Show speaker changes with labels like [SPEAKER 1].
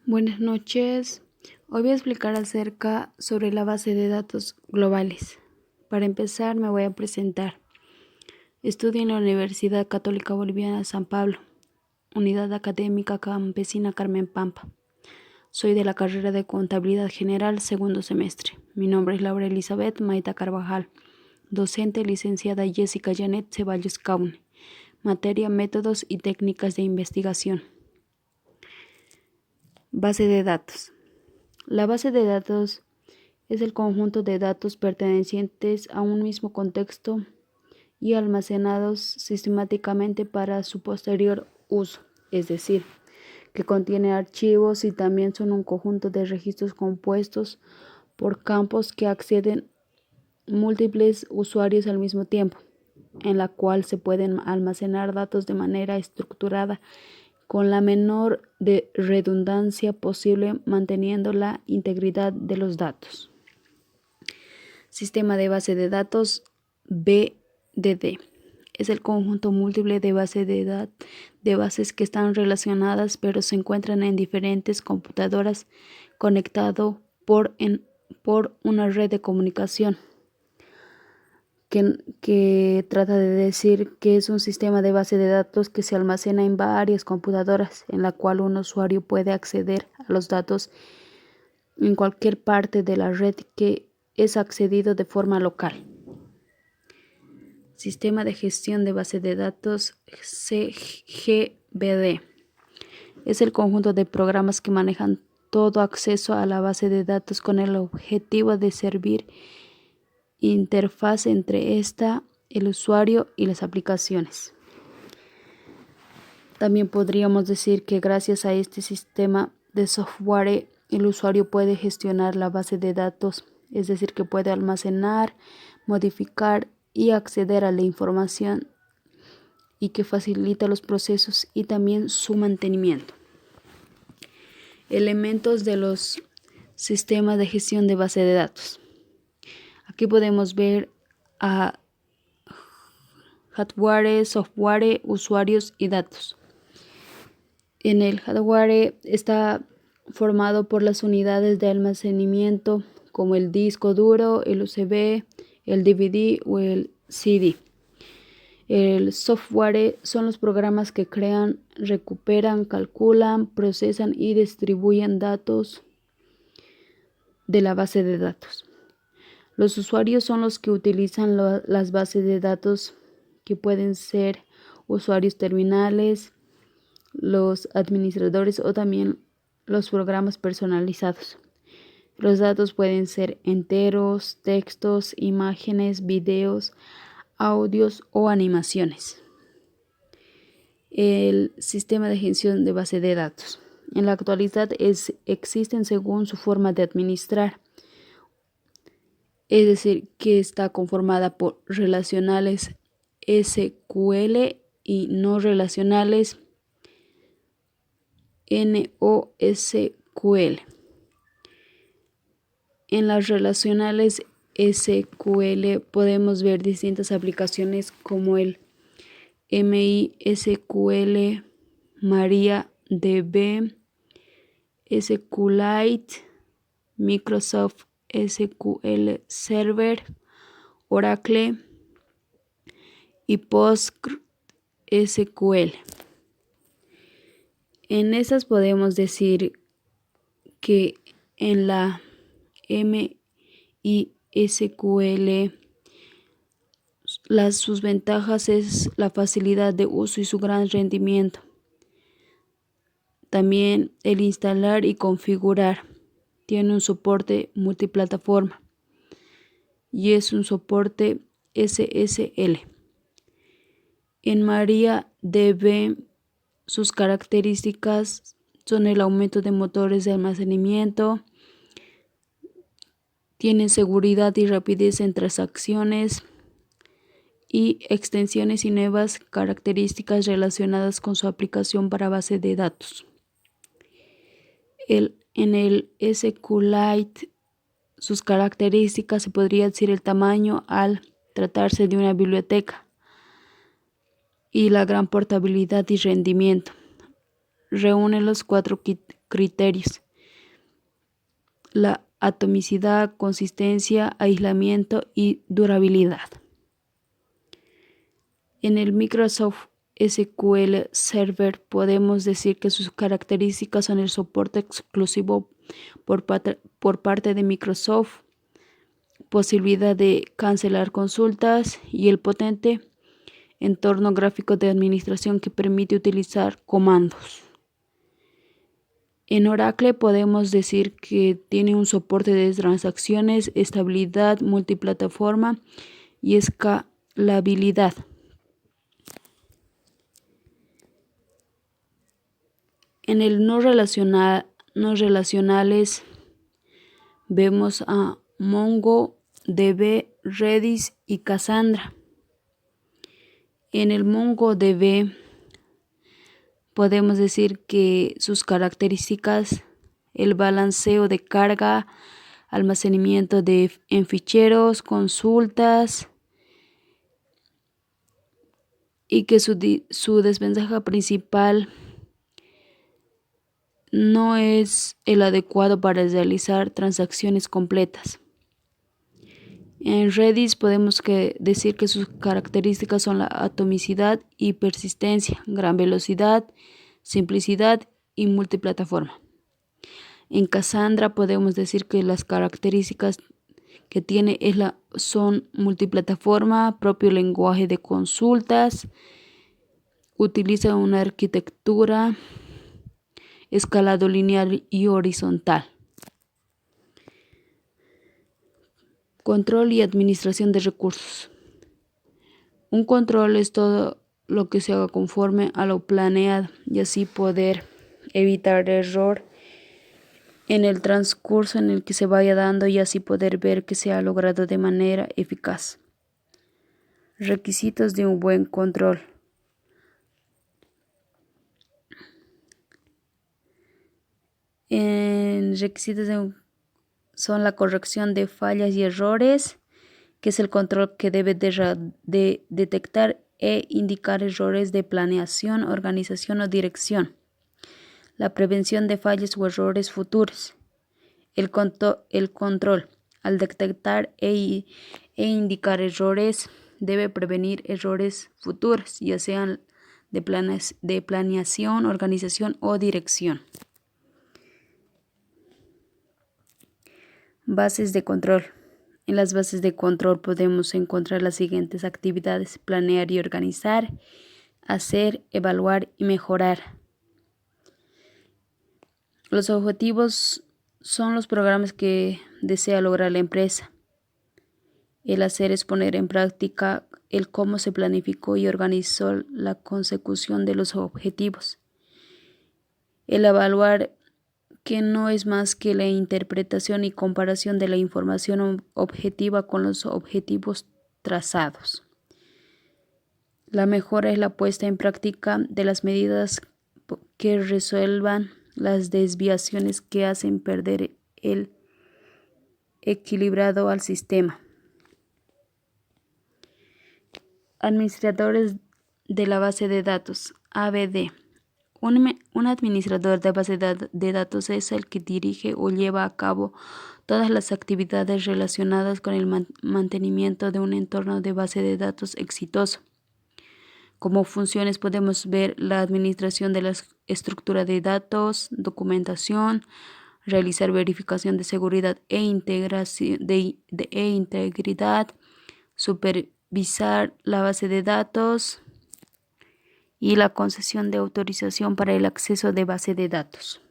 [SPEAKER 1] Buenas noches. Hoy voy a explicar acerca sobre la base de datos globales. Para empezar, me voy a presentar. Estudio en la Universidad Católica Boliviana de San Pablo, Unidad Académica Campesina Carmen Pampa. Soy de la carrera de Contabilidad General, segundo semestre. Mi nombre es Laura Elizabeth Maita Carvajal. Docente licenciada Jessica Janet Ceballos Caune. Materia Métodos y Técnicas de Investigación. Base de datos. La base de datos es el conjunto de datos pertenecientes a un mismo contexto y almacenados sistemáticamente para su posterior uso, es decir, que contiene archivos y también son un conjunto de registros compuestos por campos que acceden múltiples usuarios al mismo tiempo, en la cual se pueden almacenar datos de manera estructurada con la menor de redundancia posible, manteniendo la integridad de los datos. Sistema de base de datos BDD. Es el conjunto múltiple de bases que están relacionadas pero se encuentran en diferentes computadoras conectado por una red de comunicación. Que trata de decir que es un sistema de base de datos que se almacena en varias computadoras, en la cual un usuario puede acceder a los datos en cualquier parte de la red que es accedido de forma local. Sistema de gestión de base de datos CGBD. Es el conjunto de programas que manejan todo acceso a la base de datos con el objetivo de servir interfaz entre el usuario y las aplicaciones. También podríamos decir que gracias a este sistema de software el usuario puede gestionar la base de datos, es decir, que puede almacenar, modificar y acceder a la información y que facilita los procesos y también su mantenimiento. Elementos de los sistemas de gestión de base de datos. Aquí podemos ver a hardware, software, usuarios y datos. En el hardware está formado por las unidades de almacenamiento como el disco duro, el USB, el DVD o el CD. El software son los programas que crean, recuperan, calculan, procesan y distribuyen datos de la base de datos. Los usuarios son los que utilizan las bases de datos, que pueden ser usuarios terminales, los administradores o también los programas personalizados. Los datos pueden ser enteros, textos, imágenes, videos, audios o animaciones. El sistema de gestión de base de datos. En la actualidad existen según su forma de administrar. Es decir, que está conformada por relacionales SQL y no relacionales NoSQL. En las relacionales SQL podemos ver distintas aplicaciones como el MySQL, MariaDB, SQLite, Microsoft SQL Server, Oracle y PostgreSQL. En estas podemos decir que en la MySQL sus ventajas es la facilidad de uso y su gran rendimiento. También el instalar y configurar. Tiene un soporte multiplataforma y es un soporte SSL. En MariaDB sus características son el aumento de motores de almacenamiento, tienen seguridad y rapidez en transacciones y extensiones y nuevas características relacionadas con su aplicación para base de datos. En el SQLite sus características se podría decir el tamaño al tratarse de una biblioteca y la gran portabilidad y rendimiento. reúne los 4 criterios: la atomicidad, consistencia, aislamiento y durabilidad. En el Microsoft SQL Server podemos decir que sus características son el soporte exclusivo por parte de Microsoft, posibilidad de cancelar consultas y el potente entorno gráfico de administración que permite utilizar comandos. En Oracle podemos decir que tiene un soporte de transacciones, estabilidad multiplataforma y escalabilidad. En el no relacionales vemos a MongoDB, Redis y Cassandra. En el MongoDB podemos decir que sus características: el balanceo de carga, almacenamiento en ficheros, consultas, y que su desventaja principal no es el adecuado para realizar transacciones completas. En Redis podemos decir que sus características son la atomicidad y persistencia, gran velocidad, simplicidad y multiplataforma. En Cassandra podemos decir que las características que tiene son multiplataforma, propio lenguaje de consultas, utiliza una arquitectura escalado lineal y horizontal. Control y administración de recursos. Un control es todo lo que se haga conforme a lo planeado y así poder evitar error en el transcurso en el que se vaya dando y así poder ver que se ha logrado de manera eficaz. Requisitos de un buen control. En requisitos son la corrección de fallas y errores, que es el control que debe de detectar e indicar errores de planeación, organización o dirección. La prevención de fallas o errores futuros. El control, al detectar e indicar errores, debe prevenir errores futuros, ya sean de planeación, organización o dirección. Bases de control. En las bases de control podemos encontrar las siguientes actividades: planear y organizar, hacer, evaluar y mejorar. Los objetivos son los programas que desea lograr la empresa. El hacer es poner en práctica el cómo se planificó y organizó la consecución de los objetivos. El evaluar, que no es más que la interpretación y comparación de la información objetiva con los objetivos trazados. La mejora es la puesta en práctica de las medidas que resuelvan las desviaciones que hacen perder el equilibrado al sistema. Administradores de la base de datos, ABD. Un administrador de base de datos es el que dirige o lleva a cabo todas las actividades relacionadas con el mantenimiento de un entorno de base de datos exitoso. Como funciones podemos ver la administración de la estructura de datos, documentación, realizar verificación de seguridad e integridad, supervisar la base de datos y la concesión de autorización para el acceso de base de datos.